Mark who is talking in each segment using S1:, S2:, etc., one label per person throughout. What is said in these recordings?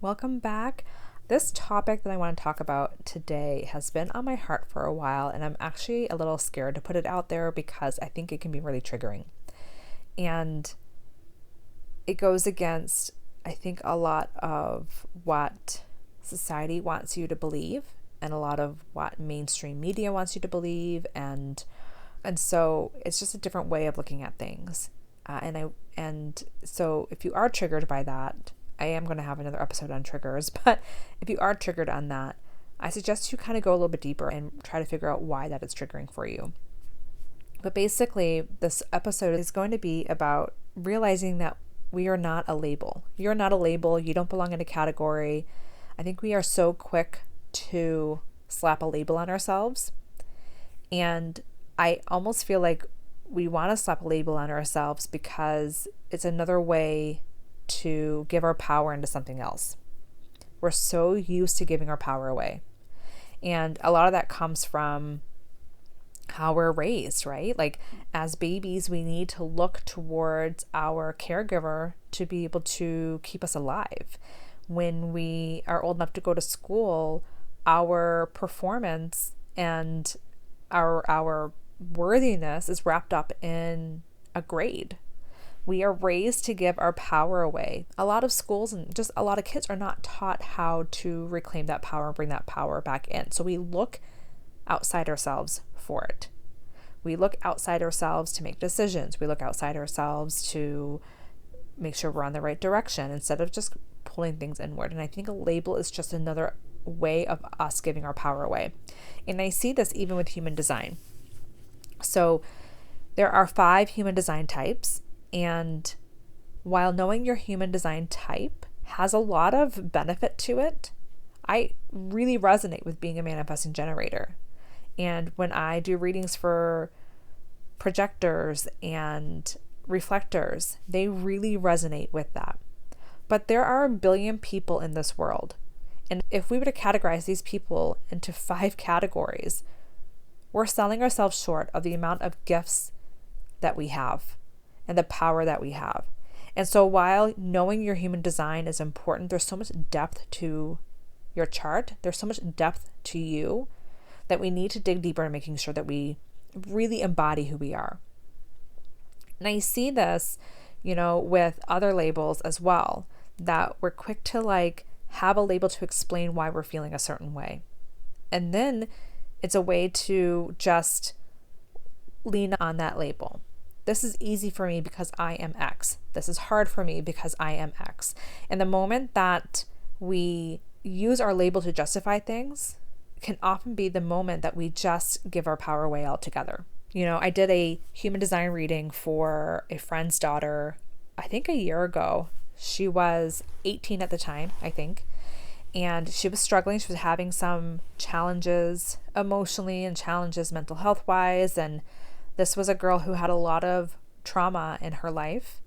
S1: Welcome back. This topic that I want to talk about today has been on my heart for a while, and I'm actually a little scared to put it out there because I think it can be really triggering. And it goes against, I think, a lot of what society wants you to believe and a lot of what mainstream media wants you to believe. And so it's just a different way of looking at things. And so if you are triggered by that, I am going to have another episode on triggers, but if you are triggered on that, I suggest you kind of go a little bit deeper and try to figure out why that is triggering for you. But basically, this episode is going to be about realizing that we are not a label. You're not a label. You don't belong in a category. I think we are so quick to slap a label on ourselves. And I almost feel like we want to slap a label on ourselves because it's another way to give our power into something else. We're so used to giving our power away. And a lot of that comes from how we're raised, right? Like as babies, we need to look towards our caregiver to be able to keep us alive. When we are old enough to go to school, our performance and our worthiness is wrapped up in a grade. We are raised to give our power away. A lot of schools and just a lot of kids are not taught how to reclaim that power and bring that power back in. So we look outside ourselves for it. We look outside ourselves to make decisions. We look outside ourselves to make sure we're on the right direction instead of just pulling things inward. And I think a label is just another way of us giving our power away. And I see this even with human design. So there are 5 human design types. And while knowing your human design type has a lot of benefit to it, I really resonate with being a manifesting generator. And when I do readings for projectors and reflectors, they really resonate with that. But there are a billion people in this world. And if we were to categorize these people into 5 categories, we're selling ourselves short of the amount of gifts that we have and the power that we have. And so while knowing your human design is important, there's so much depth to your chart. There's so much depth to you that we need to dig deeper in making sure that we really embody who we are. And I see this, with other labels as well, that we're quick to have a label to explain why we're feeling a certain way. And then it's a way to just lean on that label. This is easy for me because I am X. This is hard for me because I am X. And the moment that we use our label to justify things can often be the moment that we just give our power away altogether. I did a human design reading for a friend's daughter, I think a year ago. She was 18 at the time, I think. And she was struggling. She was having some challenges emotionally and challenges mental health wise. And this was a girl who had a lot of trauma in her life.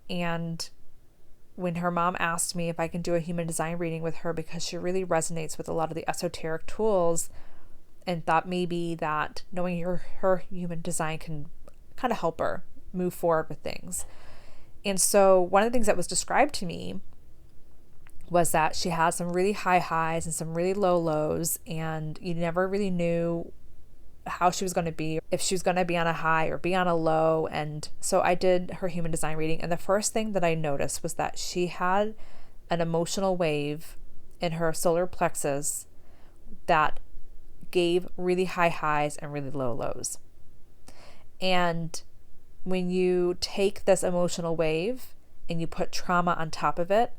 S1: And when her mom asked me if I can do a human design reading with her because she really resonates with a lot of the esoteric tools and thought maybe that knowing her human design can kind of help her move forward with things. And so one of the things that was described to me was that she had some really high highs and some really low lows, and you never really knew how she was going to be, if she was going to be on a high or be on a low. And so I did her human design reading, and the first thing that I noticed was that she had an emotional wave in her solar plexus that gave really high highs and really low lows. And when you take this emotional wave and you put trauma on top of it,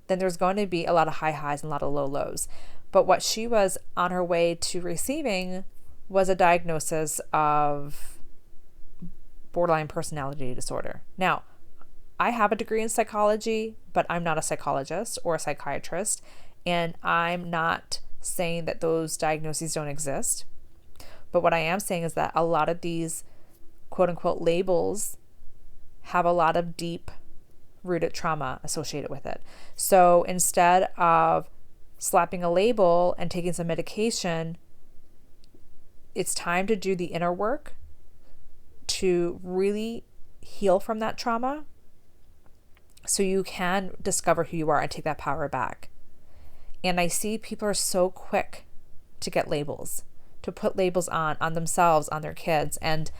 S1: then there's going to be a lot of high highs and a lot of low lows. But what she was on her way to receiving was a diagnosis of borderline personality disorder. Now, I have a degree in psychology, but I'm not a psychologist or a psychiatrist, and I'm not saying that those diagnoses don't exist. But what I am saying is that a lot of these quote unquote labels have a lot of deep rooted trauma associated with it. So instead of slapping a label and taking some medication, it's time to do the inner work to really heal from that trauma so you can discover who you are and take that power back. And I see people are so quick to get labels, to put labels on themselves, on their kids. And,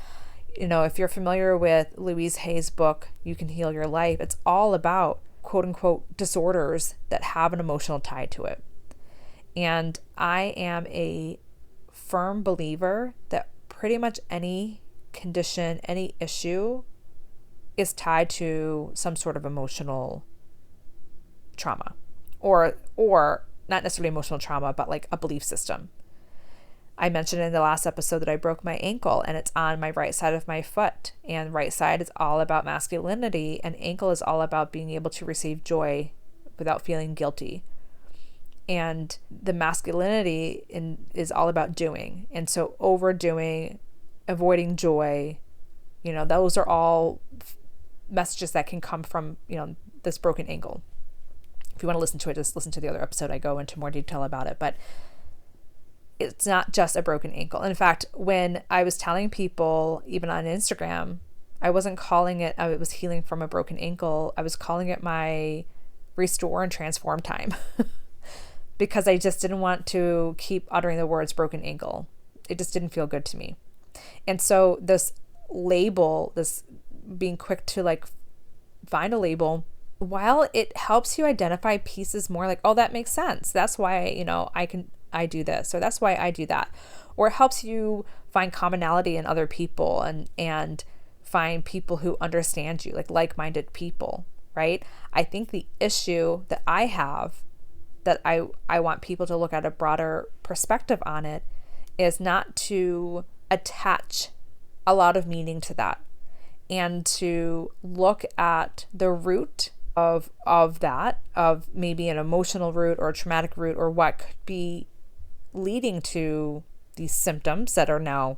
S1: if you're familiar with Louise Hay's book, You Can Heal Your Life, it's all about quote unquote disorders that have an emotional tie to it. And I am a firm believer that pretty much any condition, any issue is tied to some sort of emotional trauma, or not necessarily emotional trauma, but like a belief system. I mentioned in the last episode that I broke my ankle, and it's on my right side of my foot, and right side is all about masculinity, and ankle is all about being able to receive joy without feeling guilty. And the masculinity is all about doing. And so overdoing, avoiding joy, those are all messages that can come from, this broken ankle. If you want to listen to it, just listen to the other episode. I go into more detail about it, but it's not just a broken ankle. In fact, when I was telling people, even on Instagram, I wasn't calling it, I was healing from a broken ankle. I was calling it my restore and transform time because I just didn't want to keep uttering the words broken ankle. It just didn't feel good to me. And so this label, this being quick to like find a label, while it helps you identify pieces more, like, oh, that makes sense. That's why, I do this, or that's why I do that. Or it helps you find commonality in other people and find people who understand you, like-minded people, right? I think the issue that I have, that I want people to look at a broader perspective on it, is not to attach a lot of meaning to that, and to look at the root of that, of maybe an emotional root or a traumatic root, or what could be leading to these symptoms that are now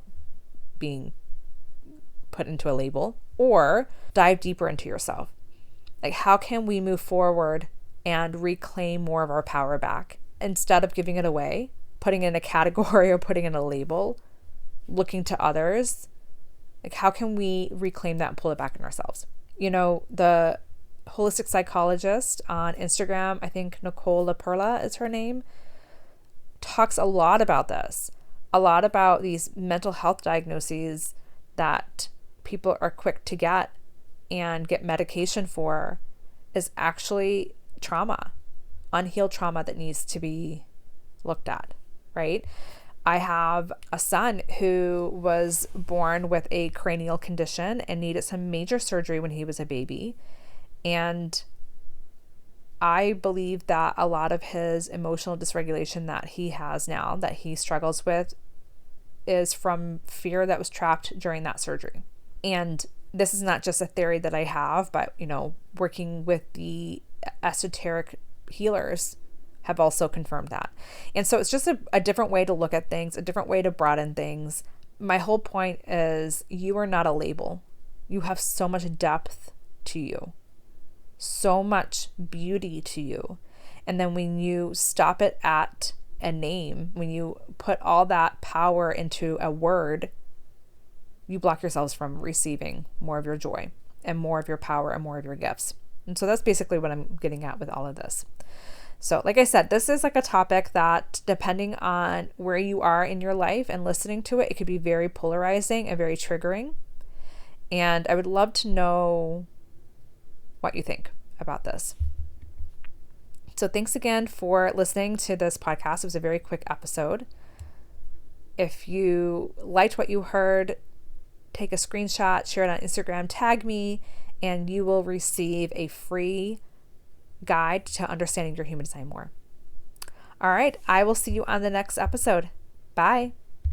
S1: being put into a label, or dive deeper into yourself. Like, how can we move forward and reclaim more of our power back instead of giving it away, putting it in a category or putting in a label, looking to others? Like, how can we reclaim that and pull it back in ourselves? The holistic psychologist on Instagram, I think Nicole LaPerla is her name, talks a lot about this, a lot about these mental health diagnoses that people are quick to get and get medication for is actually trauma, unhealed trauma that needs to be looked at, right? I have a son who was born with a cranial condition and needed some major surgery when he was a baby. And I believe that a lot of his emotional dysregulation that he has now, that he struggles with, is from fear that was trapped during that surgery. And this is not just a theory that I have, but, working with the esoteric healers have also confirmed that. And so it's just a different way to look at things, a different way to broaden things. My whole point is, you are not a label. You have so much depth to you, so much beauty to you. And then when you stop it at a name, when you put all that power into a word, you block yourselves from receiving more of your joy and more of your power and more of your gifts. And so that's basically what I'm getting at with all of this. So like I said, this is like a topic that, depending on where you are in your life and listening to it, it could be very polarizing and very triggering. And I would love to know what you think about this. So thanks again for listening to this podcast. It was a very quick episode. If you liked what you heard, take a screenshot, share it on Instagram, tag me, and you will receive a free guide to understanding your human design more. All right, I will see you on the next episode. Bye.